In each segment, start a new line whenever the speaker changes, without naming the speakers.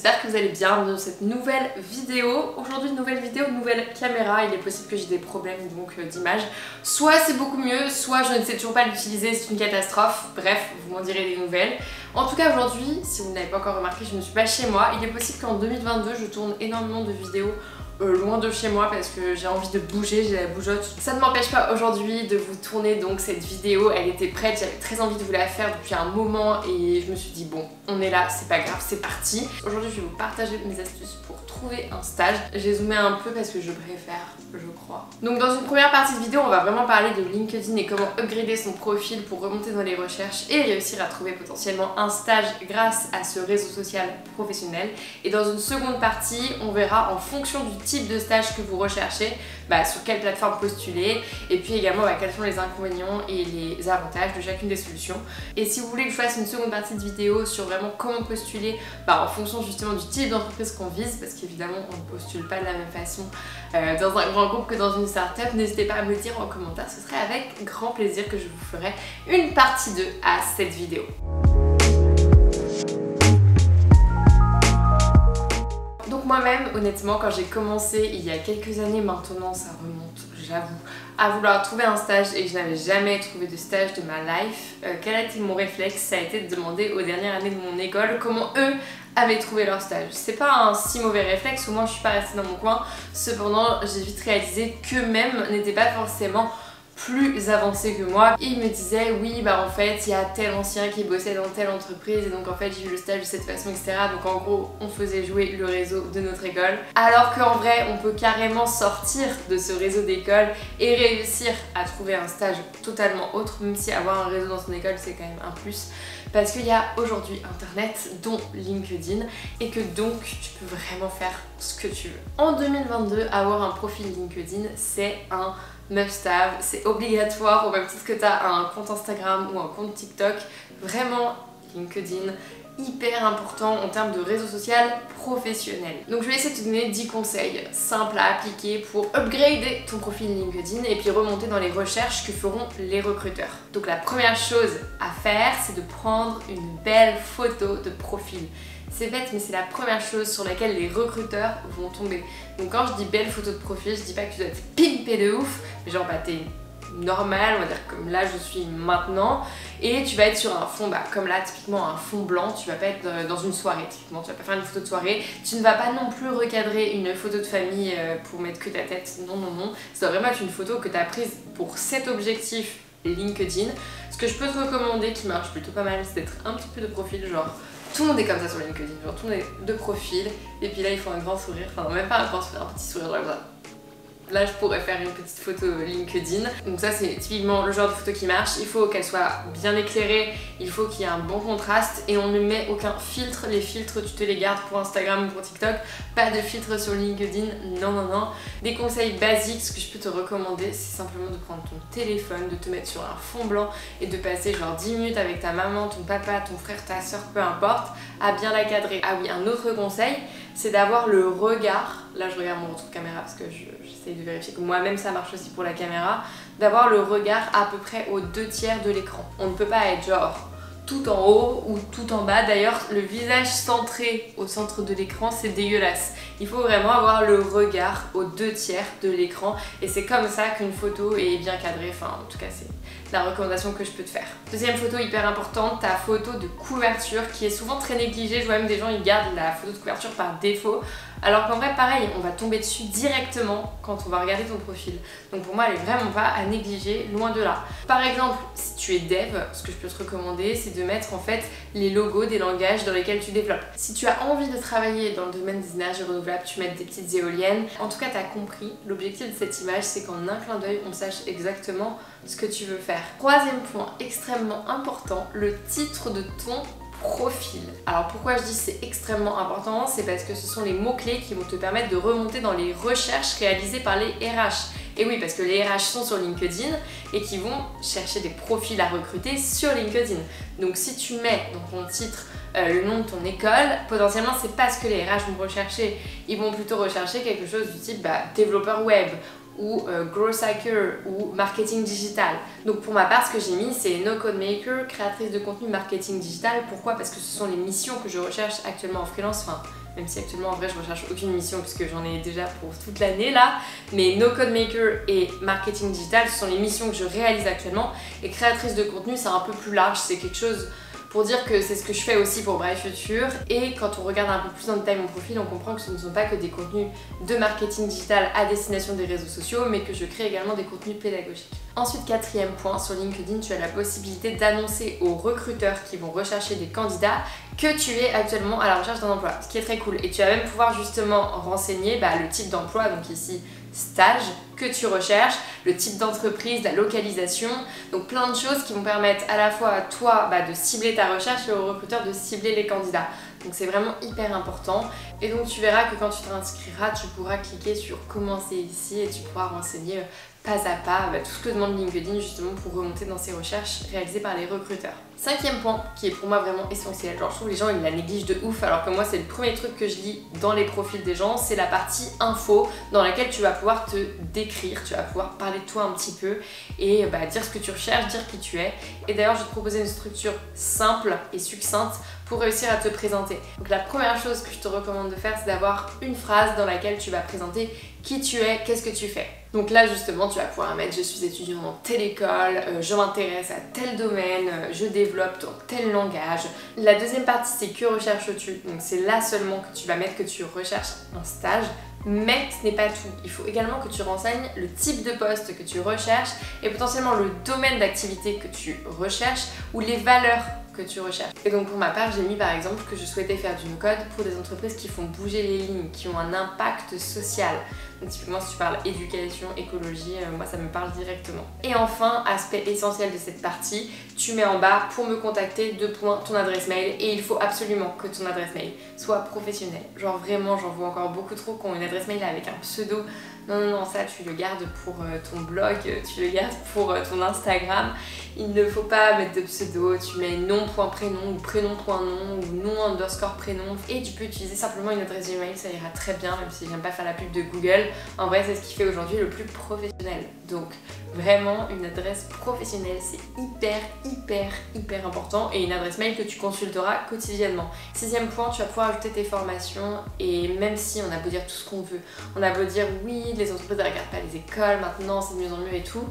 j'espère que vous allez bien dans cette nouvelle vidéo. Aujourd'hui nouvelle vidéo, nouvelle caméra, il est possible que j'ai des problèmes donc d'image. Soit c'est beaucoup mieux, soit je ne sais toujours pas l'utiliser, c'est une catastrophe. Bref, vous m'en direz des nouvelles. En tout cas aujourd'hui, si vous n'avez pas encore remarqué, je ne suis pas chez moi. Il est possible qu'en 2022 je tourne énormément de vidéos loin de chez moi parce que j'ai envie de bouger, j'ai la bougeotte. Ça ne m'empêche pas aujourd'hui de vous tourner donc cette vidéo, elle était prête, j'avais très envie de vous la faire depuis un moment et je me suis dit bon, on est là, c'est pas grave, c'est parti. Aujourd'hui je vais vous partager mes astuces pour trouver un stage. J'ai zoomé un peu parce que je préfère, je crois. Donc dans une première partie de vidéo, on va vraiment parler de LinkedIn et comment upgrader son profil pour remonter dans les recherches et réussir à trouver potentiellement un stage grâce à ce réseau social professionnel. Et dans une seconde partie, on verra en fonction du type de stage que vous recherchez, sur quelle plateforme postuler et puis également quels sont les inconvénients et les avantages de chacune des solutions. Et si vous voulez que je fasse une seconde partie de vidéo sur vraiment comment postuler en fonction justement du type d'entreprise qu'on vise, parce qu'évidemment on ne postule pas de la même façon dans un grand groupe que dans une start-up, n'hésitez pas à me le dire en commentaire, ce serait avec grand plaisir que je vous ferai une partie 2 à cette vidéo. Moi-même, honnêtement, quand j'ai commencé il y a quelques années maintenant, ça remonte, j'avoue, à vouloir trouver un stage et que je n'avais jamais trouvé de stage de ma life, quel a été mon réflexe? Ça a été de demander aux dernières années de mon école comment eux avaient trouvé leur stage. C'est pas un si mauvais réflexe, au moins je suis pas restée dans mon coin, cependant j'ai vite réalisé qu'eux-mêmes n'étaient pas forcément plus avancé que moi et il me disait oui en fait il y a tel ancien qui bossait dans telle entreprise et donc en fait j'ai eu le stage de cette façon etc, donc en gros on faisait jouer le réseau de notre école, alors qu'en vrai on peut carrément sortir de ce réseau d'école et réussir à trouver un stage totalement autre, même si avoir un réseau dans son école c'est quand même un plus, parce qu'il y a aujourd'hui internet dont LinkedIn et que donc tu peux vraiment faire ce que tu veux. En 2022 avoir un profil LinkedIn c'est un must-have, c'est obligatoire au même titre que tu as un compte Instagram ou un compte TikTok. Vraiment, LinkedIn, hyper important en termes de réseau social professionnel. Donc je vais essayer de te donner 10 conseils simples à appliquer pour upgrader ton profil LinkedIn et puis remonter dans les recherches que feront les recruteurs. Donc la première chose à faire, c'est de prendre une belle photo de profil. C'est bête mais c'est la première chose sur laquelle les recruteurs vont tomber. Donc quand je dis belle photo de profil, je dis pas que tu dois te pimper de ouf, mais genre t'es normal, on va dire comme là je suis maintenant, et tu vas être sur un fond, comme là typiquement un fond blanc, tu vas pas être dans une soirée typiquement, tu vas pas faire une photo de soirée, tu ne vas pas non plus recadrer une photo de famille pour mettre que ta tête, non non non, ça doit vraiment être une photo que tu as prise pour cet objectif LinkedIn. Ce que je peux te recommander qui marche plutôt pas mal, c'est d'être un petit peu de profil, genre tout le monde est comme ça sur LinkedIn, genre tout le monde est de profil et puis là il faut un grand sourire, enfin même pas un grand sourire, un petit sourire genre ça. Là je pourrais faire une petite photo LinkedIn, donc ça c'est typiquement le genre de photo qui marche. Il faut qu'elle soit bien éclairée, il faut qu'il y ait un bon contraste et on ne met aucun filtre. Les filtres tu te les gardes pour Instagram ou pour TikTok, pas de filtre sur LinkedIn, non non non. Des conseils basiques, ce que je peux te recommander c'est simplement de prendre ton téléphone, de te mettre sur un fond blanc et de passer genre 10 minutes avec ta maman, ton papa, ton frère, ta soeur, peu importe, à bien la cadrer. Ah oui, un autre conseil, c'est d'avoir le regard, là je regarde mon retour de caméra parce que j'essaye de vérifier que moi-même ça marche aussi pour la caméra, d'avoir le regard à peu près aux 2/3 de l'écran. On ne peut pas être genre tout en haut ou tout en bas, d'ailleurs le visage centré au centre de l'écran c'est dégueulasse. Il faut vraiment avoir le regard aux 2/3 de l'écran et c'est comme ça qu'une photo est bien cadrée, enfin en tout cas c'est la recommandation que je peux te faire. Deuxième photo hyper importante, ta photo de couverture qui est souvent très négligée. Je vois même des gens ils gardent la photo de couverture par défaut, alors qu'en vrai pareil on va tomber dessus directement quand on va regarder ton profil. Donc pour moi elle est vraiment pas à négliger, loin de là. Par exemple si tu es dev, ce que je peux te recommander c'est de mettre en fait les logos des langages dans lesquels tu développes. Si tu as envie de travailler dans le domaine des énergies renouvelables, tu mets des petites éoliennes. En tout cas tu as compris, l'objectif de cette image c'est qu'en un clin d'œil on sache exactement ce que tu veux faire. Troisième point extrêmement important, le titre de ton profil. Alors pourquoi je dis c'est extrêmement important, c'est parce que ce sont les mots-clés qui vont te permettre de remonter dans les recherches réalisées par les RH. Et oui, parce que les RH sont sur LinkedIn et qui vont chercher des profils à recruter sur LinkedIn. Donc si tu mets dans ton titre le nom de ton école, potentiellement c'est pas ce que les RH vont rechercher. Ils vont plutôt rechercher quelque chose du type développeur web ou growth hacker ou marketing digital. Donc pour ma part ce que j'ai mis c'est no code maker, créatrice de contenu marketing digital. Pourquoi? Parce que ce sont les missions que je recherche actuellement en freelance, enfin même si actuellement en vrai je recherche aucune mission puisque j'en ai déjà pour toute l'année là, mais No Code Maker et marketing digital, ce sont les missions que je réalise actuellement, et créatrice de contenu c'est un peu plus large, c'est quelque chose pour dire que c'est ce que je fais aussi pour Bright Future. Et quand on regarde un peu plus en détail mon profil, on comprend que ce ne sont pas que des contenus de marketing digital à destination des réseaux sociaux, mais que je crée également des contenus pédagogiques. Ensuite, quatrième point, sur LinkedIn, tu as la possibilité d'annoncer aux recruteurs qui vont rechercher des candidats que tu es actuellement à la recherche d'un emploi, ce qui est très cool. Et tu vas même pouvoir justement renseigner le type d'emploi, donc ici stage, que tu recherches, le type d'entreprise, la localisation, donc plein de choses qui vont permettre à la fois à toi de cibler ta recherche et aux recruteurs de cibler les candidats. Donc c'est vraiment hyper important. Et donc tu verras que quand tu t'inscriras, tu pourras cliquer sur commencer ici et tu pourras renseigner pas à pas tout ce que demande LinkedIn justement pour remonter dans ces recherches réalisées par les recruteurs. Cinquième point qui est pour moi vraiment essentiel, genre je trouve les gens ils la négligent de ouf alors que moi c'est le premier truc que je lis dans les profils des gens, c'est la partie info dans laquelle tu vas pouvoir te décrire, tu vas pouvoir parler de toi un petit peu et dire ce que tu recherches, dire qui tu es. Et d'ailleurs je vais te proposer une structure simple et succincte pour réussir à te présenter. Donc la première chose que je te recommande de faire c'est d'avoir une phrase dans laquelle tu vas présenter qui tu es, qu'est-ce que tu fais. Donc là justement tu vas pouvoir mettre je suis étudiant dans telle école, je m'intéresse à tel domaine, je développe dans tel langage. La deuxième partie c'est que recherches-tu, donc c'est là seulement que tu vas mettre que tu recherches un stage. Mais ce n'est pas tout, il faut également que tu renseignes le type de poste que tu recherches et potentiellement le domaine d'activité que tu recherches ou les valeurs que tu recherches. Et donc pour ma part, j'ai mis par exemple que je souhaitais faire du no-code pour des entreprises qui font bouger les lignes, qui ont un impact social. Donc typiquement si tu parles éducation, écologie, moi ça me parle directement. Et enfin, aspect essentiel de cette partie, tu mets en bas pour me contacter ton adresse mail et il faut absolument que ton adresse mail soit professionnelle. Genre vraiment, j'en vois encore beaucoup trop qui ont une adresse mail avec un pseudo. Non, ça tu le gardes pour ton blog, tu le gardes pour ton Instagram. Il ne faut pas mettre de pseudo, tu mets nom.prénom ou prénom.nom ou nom_prénom et tu peux utiliser simplement une adresse Gmail, ça ira très bien même si j'aime pas faire la pub de Google. En vrai c'est ce qui fait aujourd'hui le plus professionnel. Donc vraiment une adresse professionnelle c'est hyper important et une adresse mail que tu consulteras quotidiennement. Sixième point, tu vas pouvoir ajouter tes formations et même si on a beau dire tout ce qu'on veut, on a beau dire oui les entreprises ne regardent pas les écoles maintenant c'est de mieux en mieux et tout.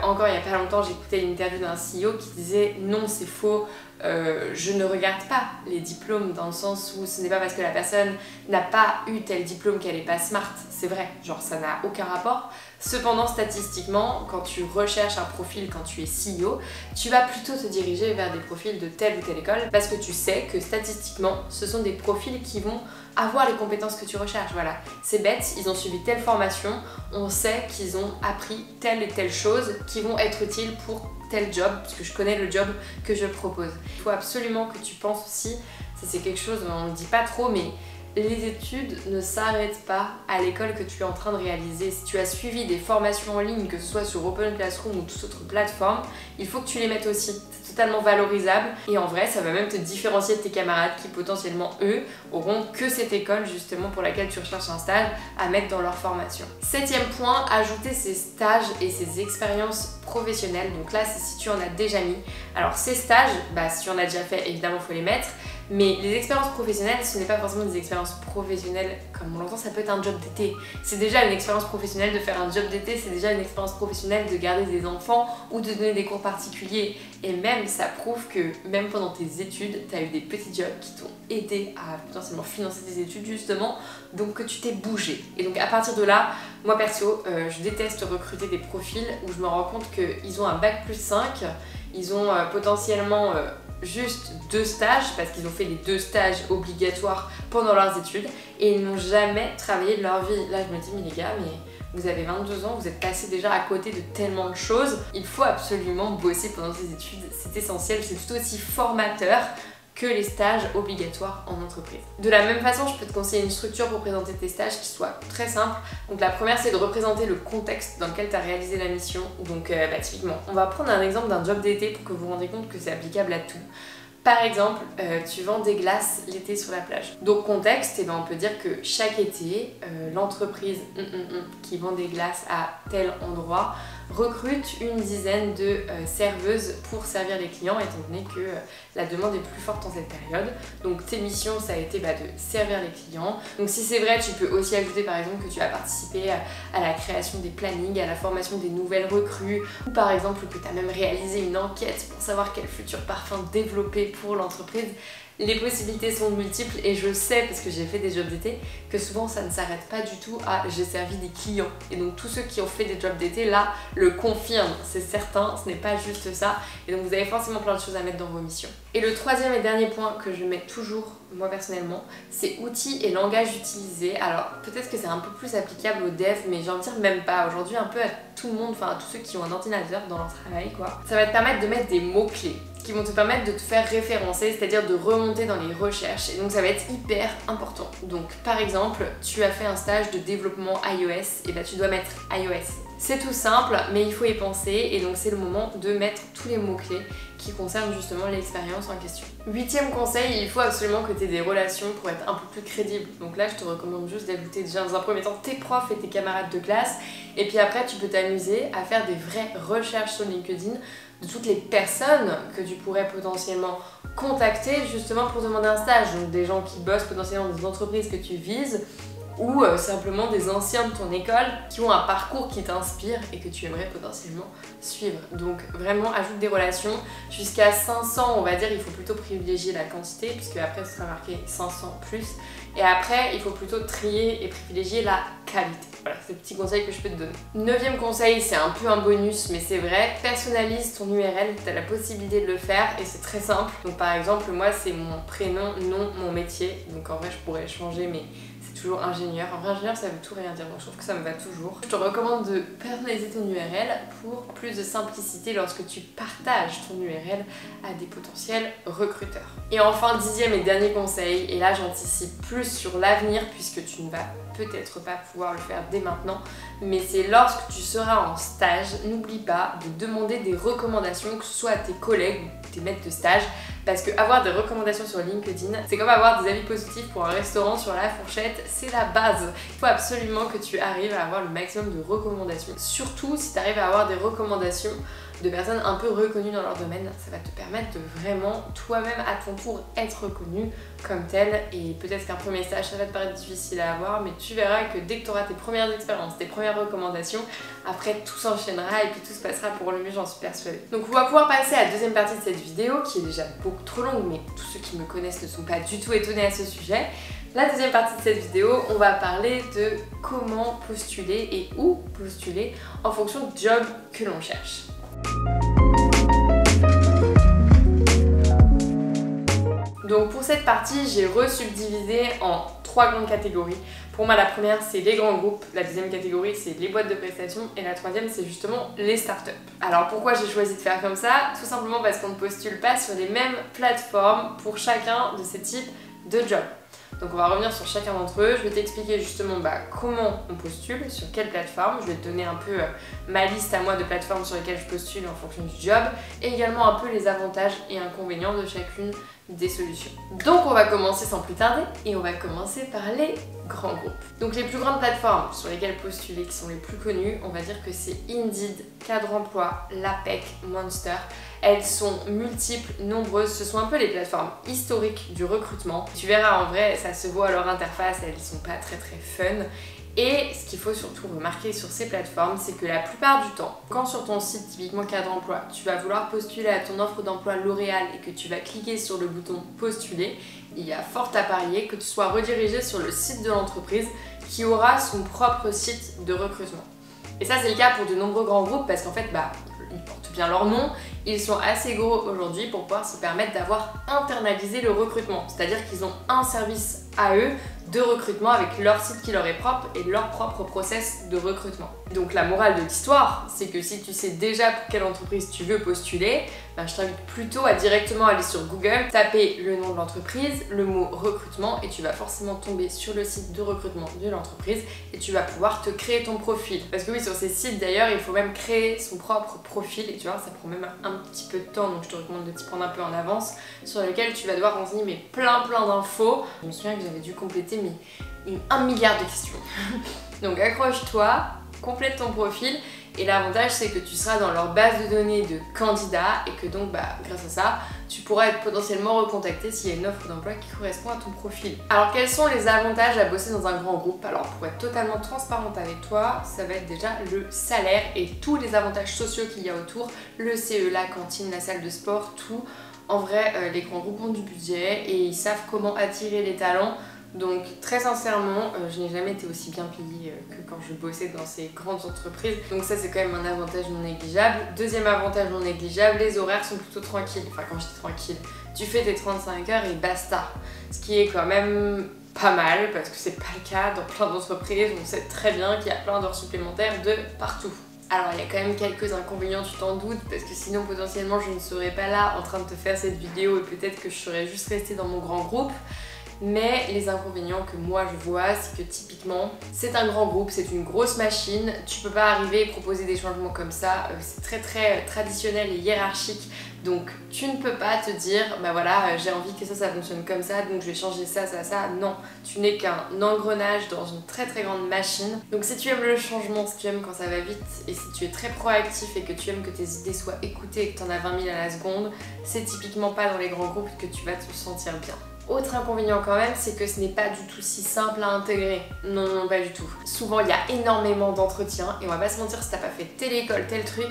Encore il n'y a pas longtemps j'écoutais l'interview d'un CEO qui disait non c'est faux, je ne regarde pas les diplômes dans le sens où ce n'est pas parce que la personne n'a pas eu tel diplôme qu'elle n'est pas smart, c'est vrai, genre ça n'a aucun rapport. Cependant statistiquement quand tu recherches un profil quand tu es CEO, tu vas plutôt te diriger vers des profils de telle ou telle école parce que tu sais que statistiquement ce sont des profils qui vont avoir les compétences que tu recherches, voilà. C'est bête, ils ont suivi telle formation, on sait qu'ils ont appris telle et telle chose qui vont être utiles pour tel job, parce que je connais le job que je propose. Il faut absolument que tu penses aussi, ça c'est quelque chose, on ne le dit pas trop, mais les études ne s'arrêtent pas à l'école que tu es en train de réaliser. Si tu as suivi des formations en ligne, que ce soit sur Open Classroom ou toute autre plateforme, il faut que tu les mettes aussi. C'est totalement valorisable et en vrai ça va même te différencier de tes camarades qui potentiellement eux auront que cette école justement pour laquelle tu recherches un stage à mettre dans leur formation. Septième point, ajouter ces stages et ces expériences professionnelles. Donc là c'est si tu en as déjà mis. Alors ces stages, si tu en as déjà fait évidemment il faut les mettre. Mais les expériences professionnelles, ce n'est pas forcément des expériences professionnelles comme on l'entend, ça peut être un job d'été. C'est déjà une expérience professionnelle de faire un job d'été, c'est déjà une expérience professionnelle de garder des enfants ou de donner des cours particuliers. Et même, ça prouve que même pendant tes études, tu as eu des petits jobs qui t'ont aidé à potentiellement financer tes études justement, donc que tu t'es bougé. Et donc à partir de là, moi perso, je déteste recruter des profils où je me rends compte qu'ils ont un bac+5, ils ont potentiellement... juste 2 stages parce qu'ils ont fait les 2 stages obligatoires pendant leurs études et ils n'ont jamais travaillé de leur vie. Là je me dis mais les gars, mais vous avez 22 ans, vous êtes passé déjà à côté de tellement de choses. Il faut absolument bosser pendant ses études, c'est essentiel, c'est tout aussi formateur que les stages obligatoires en entreprise. De la même façon, je peux te conseiller une structure pour présenter tes stages qui soit très simple. Donc la première, c'est de représenter le contexte dans lequel tu as réalisé la mission. Donc typiquement, on va prendre un exemple d'un job d'été pour que vous vous rendiez compte que c'est applicable à tout. Par exemple, tu vends des glaces l'été sur la plage. Donc contexte, on peut dire que chaque été, l'entreprise qui vend des glaces à tel endroit recrute une dizaine de serveuses pour servir les clients étant donné que la demande est plus forte en cette période. Donc tes missions ça a été de servir les clients. Donc si c'est vrai, tu peux aussi ajouter par exemple que tu as participé à la création des plannings, à la formation des nouvelles recrues, ou par exemple que tu as même réalisé une enquête pour savoir quel futur parfum développer pour l'entreprise. Les possibilités sont multiples et je sais, parce que j'ai fait des jobs d'été, que souvent ça ne s'arrête pas du tout à j'ai servi des clients. Et donc tous ceux qui ont fait des jobs d'été là le confirment, c'est certain, ce n'est pas juste ça. Et donc vous avez forcément plein de choses à mettre dans vos missions. Et le troisième et dernier point que je mets toujours, moi personnellement, c'est outils et langages utilisés. Alors peut-être que c'est un peu plus applicable aux devs, mais j'ai envie de dire même pas. Aujourd'hui un peu à tout le monde, enfin à tous ceux qui ont un ordinateur dans leur travail quoi. Ça va te permettre de mettre des mots-clés qui vont te permettre de te faire référencer, c'est-à-dire de remonter dans les recherches. Et donc ça va être hyper important. Donc par exemple, tu as fait un stage de développement iOS, et bah tu dois mettre iOS. C'est tout simple, mais il faut y penser, et donc c'est le moment de mettre tous les mots-clés qui concernent justement l'expérience en question. 8e conseil, il faut absolument que tu aies des relations pour être un peu plus crédible. Donc là, je te recommande juste d'ajouter déjà dans un premier temps tes profs et tes camarades de classe, et puis après, tu peux t'amuser à faire des vraies recherches sur LinkedIn de toutes les personnes que tu pourrais potentiellement contacter justement pour demander un stage. Donc des gens qui bossent potentiellement dans des entreprises que tu vises, ou simplement des anciens de ton école qui ont un parcours qui t'inspire et que tu aimerais potentiellement suivre. Donc vraiment ajoute des relations jusqu'à 500, on va dire. Il faut plutôt privilégier la quantité puisque après ce sera marqué 500 plus, et après il faut plutôt trier et privilégier la qualité. Voilà, c'est le petit conseil que je peux te donner. 9e conseil, c'est un peu un bonus mais c'est vrai, personnalise ton URL, tu as la possibilité de le faire et c'est très simple. Donc par exemple moi c'est mon prénom, nom, mon métier, donc en vrai je pourrais changer mais toujours ingénieur. En vrai, ingénieur ça veut tout rien dire, donc je trouve que ça me va toujours. Je te recommande de personnaliser ton URL pour plus de simplicité lorsque tu partages ton URL à des potentiels recruteurs. Et enfin, 10e et dernier conseil, et là j'anticipe plus sur l'avenir puisque tu ne vas peut-être pas pouvoir le faire dès maintenant, mais c'est lorsque tu seras en stage, n'oublie pas de demander des recommandations, que ce soit à tes collègues ou tes maîtres de stage, parce que avoir des recommandations sur LinkedIn, c'est comme avoir des avis positifs pour un restaurant sur la fourchette, c'est la base. Il faut absolument que tu arrives à avoir le maximum de recommandations. Surtout si tu arrives à avoir des recommandations de personnes un peu reconnues dans leur domaine, ça va te permettre de vraiment toi-même à ton tour être reconnu comme tel. Et peut-être qu'un premier stage ça va te paraître difficile à avoir, mais tu verras que dès que tu auras tes premières expériences, tes premières recommandations, après tout s'enchaînera et puis tout se passera pour le mieux, j'en suis persuadée. Donc on va pouvoir passer à la deuxième partie de cette vidéo qui est déjà beaucoup trop longue, mais tous ceux qui me connaissent ne sont pas du tout étonnés à ce sujet. La deuxième partie de cette vidéo, on va parler de comment postuler et où postuler en fonction du job que l'on cherche. Donc pour cette partie, j'ai resubdivisé en 3 grandes catégories. Pour moi, la première, c'est les grands groupes, la deuxième catégorie, c'est les boîtes de prestations, et la troisième, c'est justement les startups. Alors pourquoi j'ai choisi de faire comme ça? Tout simplement parce qu'on ne postule pas sur les mêmes plateformes pour chacun de ces types de jobs. Donc on va revenir sur chacun d'entre eux, je vais t'expliquer justement comment on postule, sur quelle plateforme, je vais te donner un peu ma liste à moi de plateformes sur lesquelles je postule en fonction du job, et également un peu les avantages et inconvénients de chacune des solutions. Donc on va commencer sans plus tarder, et on va commencer par les grands groupes. Donc les plus grandes plateformes sur lesquelles postuler, qui sont les plus connues, on va dire que c'est Indeed, Cadre Emploi, l'APEC, Monster. Elles sont multiples, nombreuses, ce sont un peu les plateformes historiques du recrutement. Tu verras en vrai, ça se voit à leur interface, elles sont pas très fun. Et ce qu'il faut surtout remarquer sur ces plateformes, c'est que la plupart du temps, quand sur ton site, typiquement Cadre Emploi, tu vas vouloir postuler à ton offre d'emploi L'Oréal et que tu vas cliquer sur le bouton postuler, il y a fort à parier que tu sois redirigé sur le site de l'entreprise qui aura son propre site de recrutement. Et ça c'est le cas pour de nombreux grands groupes parce qu'en fait ils portent bien leur nom, ils sont assez gros aujourd'hui pour pouvoir se permettre d'avoir internalisé le recrutement. C'est-à-dire qu'ils ont un service à eux de recrutement avec leur site qui leur est propre et leur propre process de recrutement. Donc la morale de l'histoire, c'est que si tu sais déjà pour quelle entreprise tu veux postuler, je t'invite plutôt à directement aller sur Google, taper le nom de l'entreprise, le mot recrutement et tu vas forcément tomber sur le site de recrutement de l'entreprise et tu vas pouvoir te créer ton profil. Parce que oui, sur ces sites d'ailleurs, il faut même créer son propre profil et tu vois, ça prend même un petit peu de temps, donc je te recommande de t'y prendre un peu en avance, sur lequel tu vas devoir renseigner plein d'infos. Je me souviens que j'avais dû compléter 1 milliard de questions. Donc accroche-toi, complètent ton profil. Et l'avantage c'est que tu seras dans leur base de données de candidats et que donc grâce à ça, tu pourras être potentiellement recontacté s'il y a une offre d'emploi qui correspond à ton profil. Alors quels sont les avantages à bosser dans un grand groupe? Alors pour être totalement transparente avec toi, ça va être déjà le salaire et tous les avantages sociaux qu'il y a autour, le CE, la cantine, la salle de sport, tout. En vrai, les grands groupes ont du budget et ils savent comment attirer les talents. Donc très sincèrement, je n'ai jamais été aussi bien payée que quand je bossais dans ces grandes entreprises. Donc ça c'est quand même un avantage non négligeable. Deuxième avantage non négligeable, les horaires sont plutôt tranquilles. Enfin quand je dis tranquille, tu fais tes 35 heures et basta. Ce qui est quand même pas mal parce que c'est pas le cas dans plein d'entreprises. On sait très bien qu'il y a plein d'heures supplémentaires de partout. Alors il y a quand même quelques inconvénients, tu t'en doutes, parce que sinon potentiellement je ne serais pas là en train de te faire cette vidéo et peut-être que je serais juste restée dans mon grand groupe. Mais les inconvénients que moi je vois, c'est que typiquement, c'est un grand groupe, c'est une grosse machine, tu peux pas arriver et proposer des changements comme ça, c'est très traditionnel et hiérarchique, donc tu ne peux pas te dire, bah voilà, j'ai envie que ça fonctionne comme ça, donc je vais changer ça, non, tu n'es qu'un engrenage dans une très grande machine. Donc si tu aimes le changement, si tu aimes quand ça va vite, et si tu es très proactif et que tu aimes que tes idées soient écoutées et que tu en as 20 000 à la seconde, c'est typiquement pas dans les grands groupes que tu vas te sentir bien. Autre inconvénient quand même, c'est que ce n'est pas du tout si simple à intégrer. Non, pas du tout. Souvent, il y a énormément d'entretiens et on va pas se mentir, si t'as pas fait telle école, tel truc,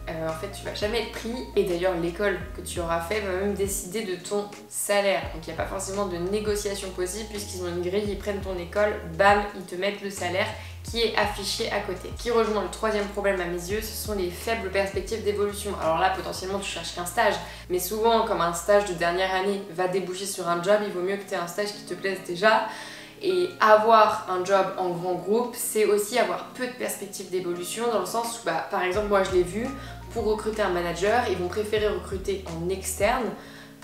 en fait, tu vas jamais être pris. Et d'ailleurs, l'école que tu auras fait va même décider de ton salaire. Donc, il n'y a pas forcément de négociation possible puisqu'ils ont une grille, ils prennent ton école, bam, ils te mettent le salaire qui est affiché à côté. Qui rejoint le troisième problème à mes yeux, ce sont les faibles perspectives d'évolution. Alors là, potentiellement, tu cherches qu'un stage, mais souvent, comme un stage de dernière année va déboucher sur un job, il vaut mieux que tu aies un stage qui te plaise déjà. Et avoir un job en grand groupe, c'est aussi avoir peu de perspectives d'évolution dans le sens où, par exemple, moi je l'ai vu, pour recruter un manager, ils vont préférer recruter en externe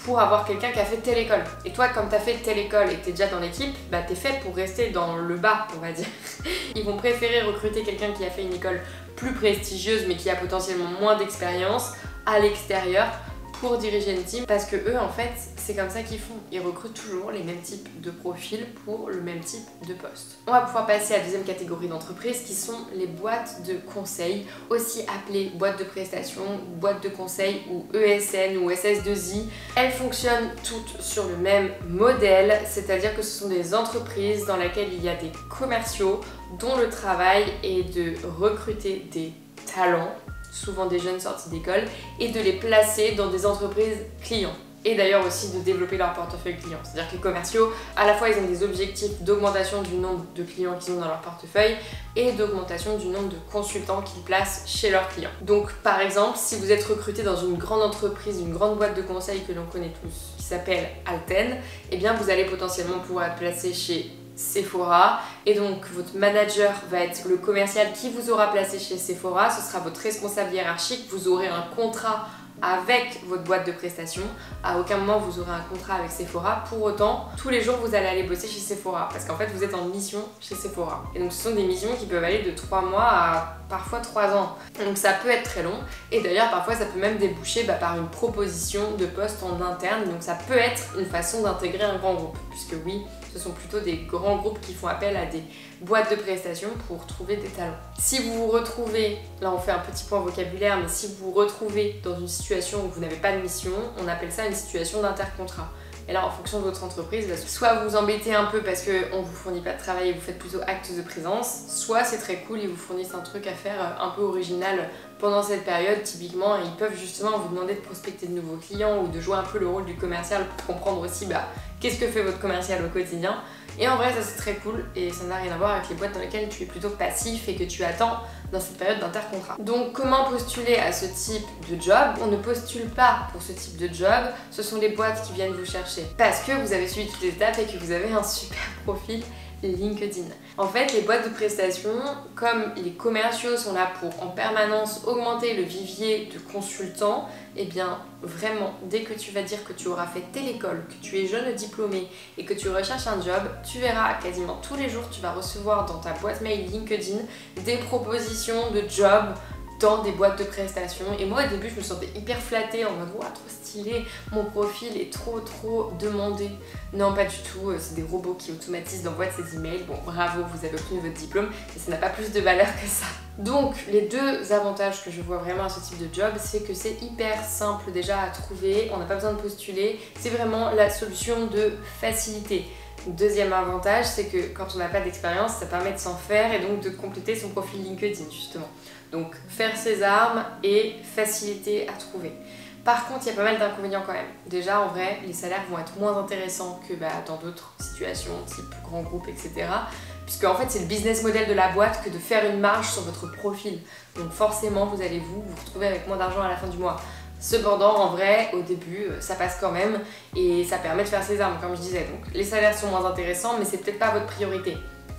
pour avoir quelqu'un qui a fait telle école. Et toi, comme tu as fait telle école et que tu es déjà dans l'équipe, t'es fait pour rester dans le bas, on va dire. Ils vont préférer recruter quelqu'un qui a fait une école plus prestigieuse mais qui a potentiellement moins d'expérience à l'extérieur pour diriger une team, parce que eux en fait c'est comme ça qu'ils font, ils recrutent toujours les mêmes types de profils pour le même type de poste. On va pouvoir passer à la deuxième catégorie d'entreprises qui sont les boîtes de conseil, aussi appelées boîtes de prestation, boîtes de conseil ou ESN ou SS2I. Elles fonctionnent toutes sur le même modèle, c'est-à-dire que ce sont des entreprises dans lesquelles il y a des commerciaux dont le travail est de recruter des talents, souvent des jeunes sortis d'école, et de les placer dans des entreprises clients. Et d'ailleurs aussi de développer leur portefeuille client. C'est-à-dire que les commerciaux, à la fois ils ont des objectifs d'augmentation du nombre de clients qu'ils ont dans leur portefeuille et d'augmentation du nombre de consultants qu'ils placent chez leurs clients. Donc par exemple, si vous êtes recruté dans une grande entreprise, une grande boîte de conseil que l'on connaît tous, qui s'appelle Alten, eh bien vous allez potentiellement pouvoir être placé chez Sephora, et donc votre manager va être le commercial qui vous aura placé chez Sephora, ce sera votre responsable hiérarchique, vous aurez un contrat avec votre boîte de prestations, à aucun moment vous aurez un contrat avec Sephora, pour autant tous les jours vous allez aller bosser chez Sephora parce qu'en fait vous êtes en mission chez Sephora, et donc ce sont des missions qui peuvent aller de 3 mois à parfois 3 ans, donc ça peut être très long, et d'ailleurs parfois ça peut même déboucher par une proposition de poste en interne, donc ça peut être une façon d'intégrer un grand groupe, puisque oui, ce sont plutôt des grands groupes qui font appel à des boîtes de prestations pour trouver des talents. Si vous vous retrouvez, là on fait un petit point vocabulaire, mais si vous vous retrouvez dans une situation où vous n'avez pas de mission, on appelle ça une situation d'intercontrat. Et là, en fonction de votre entreprise, soit vous vous embêtez un peu parce qu'on vous fournit pas de travail et vous faites plutôt acte de présence, soit c'est très cool, ils vous fournissent un truc à faire un peu original pendant cette période, typiquement, et ils peuvent justement vous demander de prospecter de nouveaux clients ou de jouer un peu le rôle du commercial pour comprendre aussi qu'est-ce que fait votre commercial au quotidien. Et en vrai, ça c'est très cool et ça n'a rien à voir avec les boîtes dans lesquelles tu es plutôt passif et que tu attends dans cette période d'intercontrat. Donc comment postuler à ce type de job? On ne postule pas pour ce type de job, ce sont les boîtes qui viennent vous chercher parce que vous avez suivi toutes les étapes et que vous avez un super profil LinkedIn. En fait, les boîtes de prestations, comme les commerciaux sont là pour en permanence augmenter le vivier de consultants, et bien vraiment, dès que tu vas dire que tu auras fait telle école, que tu es jeune diplômé et que tu recherches un job, tu verras quasiment tous les jours, tu vas recevoir dans ta boîte mail LinkedIn des propositions de job dans des boîtes de prestations. Et moi au début je me sentais hyper flattée en mode ouah trop stylé, mon profil est trop demandé. Non pas du tout, c'est des robots qui automatisent l'envoi de ces emails. Bon bravo, vous avez obtenu votre diplôme et ça n'a pas plus de valeur que ça. Donc les deux avantages que je vois vraiment à ce type de job, c'est que c'est hyper simple déjà à trouver, on n'a pas besoin de postuler, c'est vraiment la solution de facilité. Deuxième avantage, c'est que quand on n'a pas d'expérience, ça permet de s'en faire et donc de compléter son profil LinkedIn justement. Donc faire ses armes et facilité à trouver. Par contre, il y a pas mal d'inconvénients quand même. Déjà, en vrai, les salaires vont être moins intéressants que dans d'autres situations, type grand groupe, etc. Puisque en fait, c'est le business model de la boîte que de faire une marge sur votre profil. Donc forcément, vous allez vous retrouver avec moins d'argent à la fin du mois. Cependant, en vrai, au début, ça passe quand même et ça permet de faire ses armes, comme je disais. Donc les salaires sont moins intéressants, mais c'est peut-être pas votre priorité.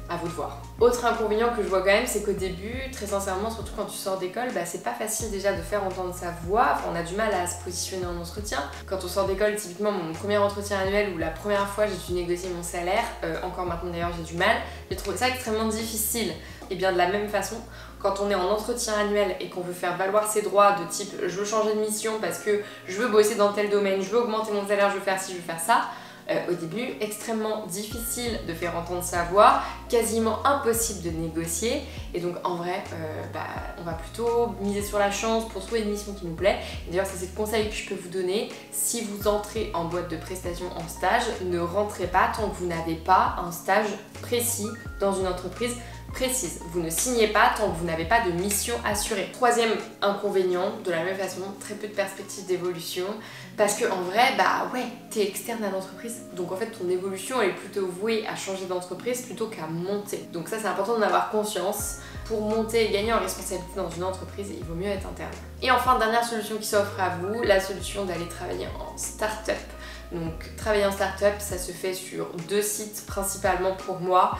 À vous de voir. Autre inconvénient que je vois quand même, c'est qu'au début, très sincèrement, surtout quand tu sors d'école, c'est pas facile déjà de faire entendre sa voix. Enfin, on a du mal à se positionner en entretien. Quand on sort d'école, typiquement mon premier entretien annuel où la première fois j'ai dû négocier mon salaire, encore maintenant d'ailleurs j'ai du mal, j'ai trouvé ça extrêmement difficile. Et bien de la même façon, quand on est en entretien annuel et qu'on veut faire valoir ses droits de type je veux changer de mission parce que je veux bosser dans tel domaine, je veux augmenter mon salaire, je veux faire ci, je veux faire ça, au début, extrêmement difficile de faire entendre sa voix, quasiment impossible de négocier et donc en vrai, on va plutôt miser sur la chance pour trouver une mission qui nous plaît. D'ailleurs, ça c'est le conseil que je peux vous donner. Si vous entrez en boîte de prestation en stage, ne rentrez pas tant que vous n'avez pas un stage précis dans une entreprise précise. Vous ne signez pas tant que vous n'avez pas de mission assurée. Troisième inconvénient, de la même façon, très peu de perspectives d'évolution parce que en vrai, t'es externe à l'entreprise. Donc en fait, ton évolution elle est plutôt vouée à changer d'entreprise plutôt qu'à monter. Donc ça, c'est important d'en avoir conscience. Pour monter et gagner en responsabilité dans une entreprise, il vaut mieux être interne. Et enfin, dernière solution qui s'offre à vous, la solution d'aller travailler en start-up. Donc travailler en start-up, ça se fait sur 2 sites principalement pour moi.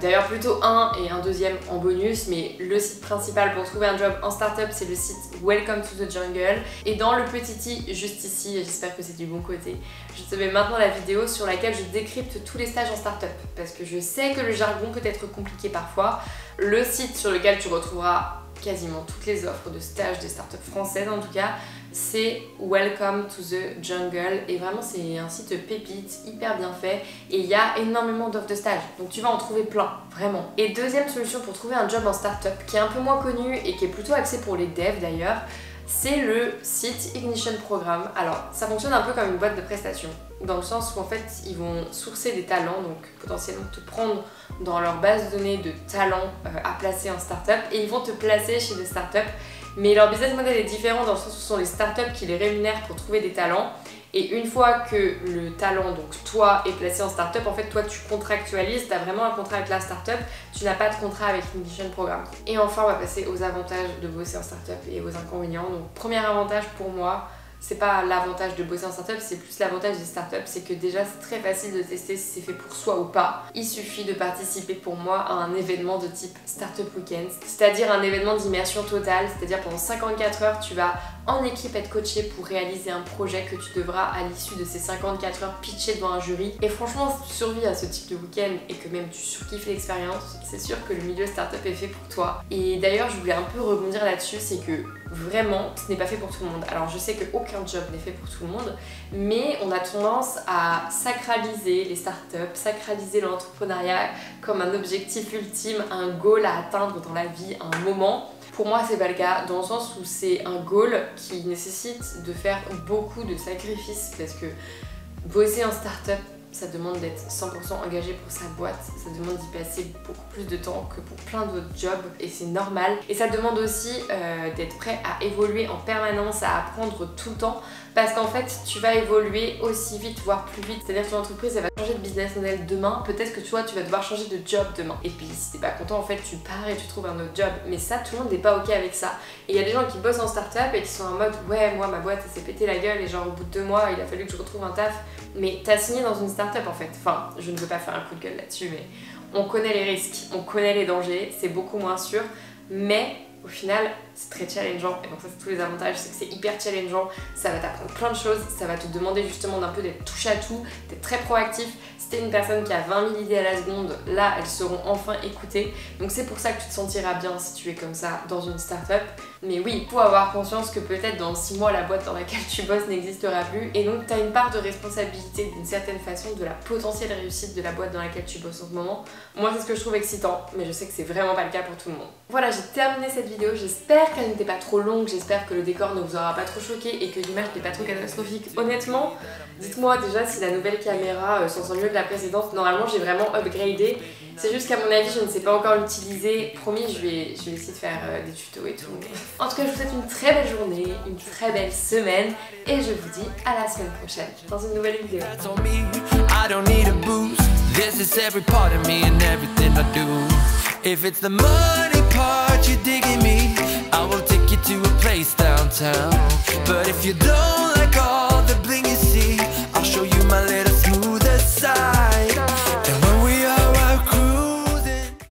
D'ailleurs plutôt un et un deuxième en bonus, mais le site principal pour trouver un job en start-up c'est le site Welcome to the Jungle. Et dans le petit i juste ici, j'espère que c'est du bon côté, je te mets maintenant la vidéo sur laquelle je décrypte tous les stages en start-up parce que je sais que le jargon peut être compliqué parfois. Le site sur lequel tu retrouveras quasiment toutes les offres de stages des startups françaises en tout cas, c'est Welcome to the Jungle et vraiment c'est un site pépite, hyper bien fait et il y a énormément d'offres de stages donc tu vas en trouver plein, vraiment. Et deuxième solution pour trouver un job en start-up qui est un peu moins connu et qui est plutôt axé pour les devs d'ailleurs, c'est le site Ignition Program. Alors ça fonctionne un peu comme une boîte de prestations dans le sens où en fait ils vont sourcer des talents, donc potentiellement te prendre dans leur base de données de talents à placer en start-up et ils vont te placer chez des start-up. Mais leur business model est différent dans le sens où ce sont les startups qui les rémunèrent pour trouver des talents. Et une fois que le talent, donc toi, est placé en startup, en fait toi tu contractualises, tu as vraiment un contrat avec la startup, tu n'as pas de contrat avec l'Ignition Programme. Et enfin on va passer aux avantages de bosser en startup et aux inconvénients. Donc premier avantage pour moi, c'est pas l'avantage de bosser en startup, c'est plus l'avantage des startups, c'est que déjà c'est très facile de tester si c'est fait pour soi ou pas. Il suffit de participer pour moi à un événement de type Startup Weekend, c'est-à-dire un événement d'immersion totale, c'est-à-dire pendant 54 heures tu vas en équipe être coaché pour réaliser un projet que tu devras à l'issue de ces 54 heures pitcher devant un jury. Et franchement, si tu survis à ce type de week-end et que même tu surkiffes l'expérience, c'est sûr que le milieu startup est fait pour toi. Et d'ailleurs, je voulais un peu rebondir là-dessus, c'est que vraiment, ce n'est pas fait pour tout le monde. Alors je sais qu'aucun job n'est fait pour tout le monde, mais on a tendance à sacraliser les startups, sacraliser l'entrepreneuriat comme un objectif ultime, un goal à atteindre dans la vie, un moment. Pour moi, c'est pas le cas, dans le sens où c'est un goal qui nécessite de faire beaucoup de sacrifices parce que bosser en start-up, ça demande d'être 100% engagé pour sa boîte, ça demande d'y passer beaucoup plus de temps que pour plein d'autres jobs et c'est normal. Et ça demande aussi d'être prêt à évoluer en permanence, à apprendre tout le temps parce qu'en fait tu vas évoluer aussi vite, voire plus vite. C'est-à-dire que ton entreprise elle va changer de business model demain, peut-être que tu vas devoir changer de job demain. Et puis si t'es pas content en fait tu pars et tu trouves un autre job. Mais ça tout le monde n'est pas ok avec ça. Et il y a des gens qui bossent en start-up et qui sont en mode ouais moi ma boîte elle s'est pété la gueule et genre au bout de 2 mois il a fallu que je retrouve un taf. Mais t'as signé dans une start-up en fait. Enfin je ne veux pas faire un coup de gueule là-dessus mais on connaît les risques, on connaît les dangers, c'est beaucoup moins sûr. Mais au final c'est très challengeant. Et donc ça c'est tous les avantages, c'est que c'est hyper challengeant, ça va t'apprendre plein de choses, ça va te demander justement d'un peu d'être touche à tout, d'être très proactif. Si t'es une personne qui a 20 000 idées à la seconde, là elles seront enfin écoutées. Donc c'est pour ça que tu te sentiras bien si tu es comme ça dans une start-up. Mais oui, il faut avoir conscience que peut-être dans 6 mois la boîte dans laquelle tu bosses n'existera plus et donc tu as une part de responsabilité d'une certaine façon de la potentielle réussite de la boîte dans laquelle tu bosses en ce moment. Moi c'est ce que je trouve excitant, mais je sais que c'est vraiment pas le cas pour tout le monde. Voilà, j'ai terminé cette vidéo, j'espère qu'elle n'était pas trop longue, j'espère que le décor ne vous aura pas trop choqué et que l'image n'est pas trop catastrophique. Honnêtement, dites-moi déjà si la nouvelle caméra s'en sent mieux que la précédente. Normalement j'ai vraiment upgradé, c'est juste qu'à mon avis je ne sais pas encore l'utiliser. Promis, je vais essayer de faire des tutos et tout. En tout cas je vous souhaite une très belle journée, une très belle semaine et je vous dis à la semaine prochaine dans une nouvelle vidéo. This is every part of me and everything I do. If it's the money part you're digging me, I will take you to a place downtown. But if you don't like all the bling you see, I'll show you my little